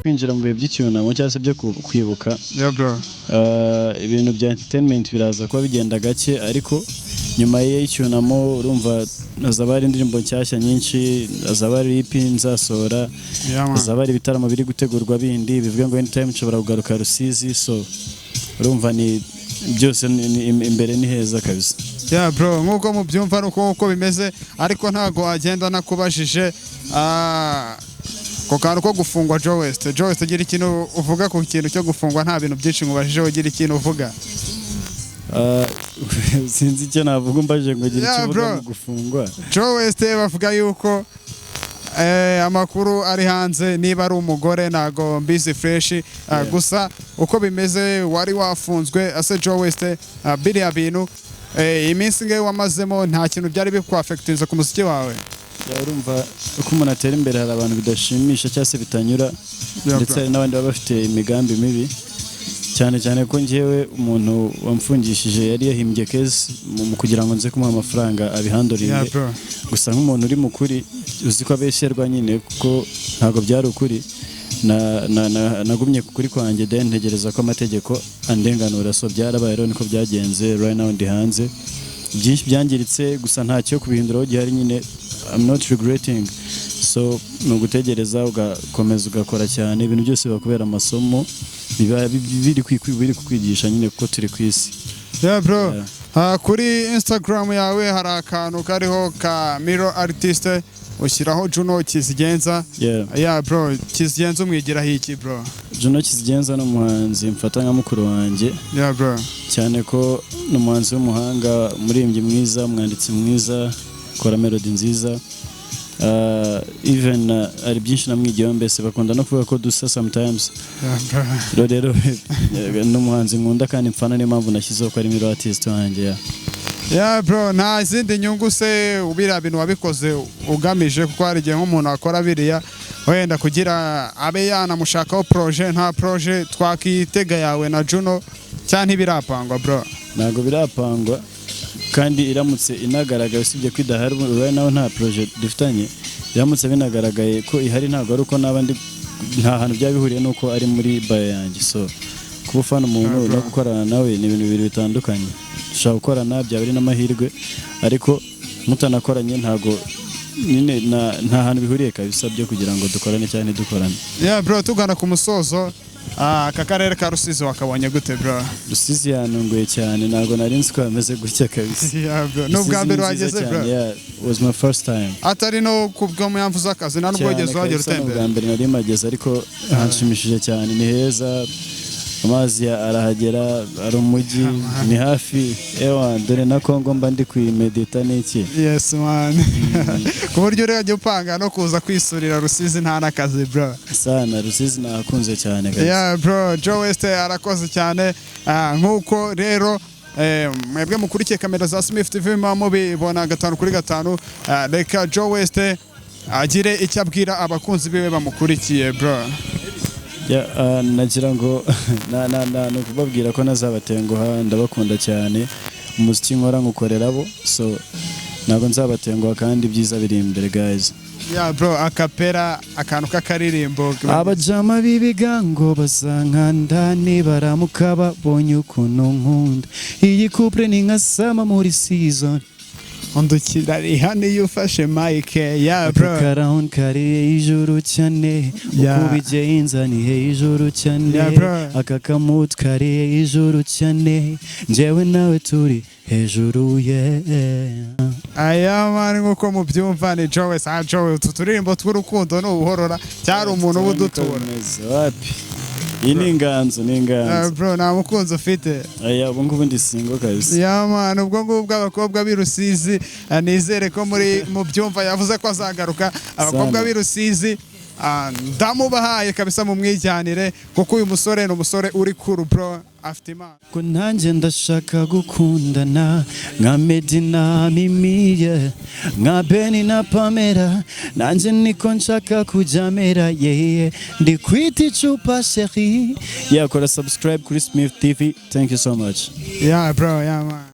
kwinjira mu bihe by'icyunamo cyangwa se byo kwibuka. Yeah bro. Ibintu bya entertainment biraza kuba bigenda gake, ariko nyuma y'icyunamo urumva hazaba hari indirimbo nshyashya nyinshi, hazaba hari EP nzasohora, hazaba hari ibitaramo biri gutegurwa bindi bivuga ngo anytime nshobora kugaruka Rusizi, so urumva ni byose imbere ni heza kabisa. Yeah bro, nkuko mubyumva nuko bimeze, ariko ntago agenda nakubajije ko kantu ko gufungwa Joe West gira ikintu uvuga ku kintu cyo gufungwa, nta bintu byinshi ngubajije ugira ikintu uvuga. Sinzi icyo navuga umbajije ngo gira icyo uvuga mu gufungwa. Joe West bavuga yuko amakuru ari hanze, niba ari umugore nago mbizi fresh, gusa uko bimeze wari wafunzwe ase Joe West biriya bintu iminsi nge wamazemo nta kintu byari bikwaffectinze ku muziki wawe? Urumva uko umuntu atera imbere hari abantu bidashimisha cyangwa se bitanyura, ndetse hari n'abandi baba bafite imigambi mibi, cyane cyane ko njyewe umuntu wamfungishije yari yahimbye case mu kugira ngo nze kumuha amafaranga abihandurire, gusa nk'umuntu uri mukuri uzi ko abesherwa nyine kuko ntago byari ukuri, nagumye kuri kwanjye then ntegereza ko amategeko andenganura, so byarabaye rero niko byagenze. Right now ndi hanze, byinshi byangiritse gusa ntacyo kubihinduraho gihari nyine. I'm not regretting, so nugutegereza ugakomeza ugakora cyane, ibintu byose bakubera amasomo biri kukwigisha nyine kuko turi ku isi. Yeah bro, kuri Instagram yawe hari akantu kariho ka Miro Artist ushyiraho Juno Kizigenza. Yeah bro, Kizigenza umwigiraho iki bro? Juno Kizigenza ni umuhanzi mfata nka mukuru wanjye. Yeah bro, cyane ko ni umuhanzi w'umuhanga, umuririmbyi mwiza, umwanditsi mwiza, kora melody nziza, even ari byinshi namwigiyeho, mbese bakunda no kuvuga ko dusa sometimes. Rero n'umuhanzi nkunda kandi mfana, niyo mpamvu nashyizeho ko ari Miro Artist wanjye. Yeah bro, nta zindi nyungu se ubira bintu wabikoze ugamije, kuko hari igihe nk'umuntu akora biriya wenda kugira abe yanamushakaho projet, nta projet twakitega yawe na Juno cyane ntibirapangwa bro? Ntago birapangwa, kandi iramutse inagaragaye usibye ko idahari nawe nta projet dufitanye, iramutse binagaragaye ko ihari ntago ari uko n'abandi nta hantu byabihuriye nuko ari muri bio yanjye. So kuba ufana umuntu no gukorana nawe ni ibintu bibiri bitandukanye. Ushaka gukorana byaba ari n'amahirwe, ariko mutanakoranye ntago nyine nta hantu bihuriye kabisa byo kugira ngo dukorane cyane dukorane. Yeah bro, tugana ku musozo, aka karere ka Rusizi wakabonye gute bro? Rusizi yanunguye cyane, ntago nari nzi ko hameze gutya kabisa. Yeah bro, n'ubwa mbere wageze bro? Yeah, it was my first time. Atari no kubwo muyamvu z'akazi nta nubwo wageze wagera utembera? Ubwa mbere nari mageze, ariko hanshimishije cyane, ni heza, amazi arahagera, ari umujyi, ni hafi, dore na Kongo mba ndi kwimedita n'iki. Yes man. Ku buryo rero ajya upanga no kuza kwisurira Rusizi nta nakazi bro? Sana, Rusizi nakunze cyane kabisa. Yeah bro, Joe West arakoze cyane. Nkuko rero mwebwe mukurikiye kamera za Smith TV mubibona 5/5, reka Joe West agire icyo abwira abakunzi biwe bamukurikiye bro. Nagira ngo no kubabwira ko nazabatenguha, ndabakunda cyane, umuziki nkora nkukorera bo, so ntabwo nzabatenguha kandi byiza biri imbere guys. Yeah bro, akapera akantu k'akaririmbo. Abajama b'ibigango bazankanda nibaramuka babonye ukuntu nkunda, iyi couple ni nka sama muri season, ondukira rihane yufashe mic. Yeah bro, akaround kari ijuru cyane, ukubije inzani hejuru cyane, aka kamut kari ijuru cyane, njyewe nawe turi hejuru. Aya mani nkuko mubyumva ni Joe West. Joe, turirimbo tw'urukundo n'ubuhorora cyari umuntu ubudutura wapi? Iyi ni inganzo, ni inganzo. Bro, nta mukunzi ufite? Ubu ngubu ndi single kabisa. Yeah man, ubwo ngubwo abakobwa b'i Rusizi nizere ko mu byumva yavuze ko azagaruka. Abakobwa b'i Rusizi ndamubahaye kabisa mu mwijyanire, kuko uyu musore ni umusore uri cool bro, afite imana. Ko nanjye ndashaka gukundana nka Medina Mimiye, nka Beni na Pamela, nanjye niko nshaka kujamera yeye, ndi kwita icupa chérie. Yakora subscribe kuri Smith TV. Thank you so much. Yeah bro, yeah man.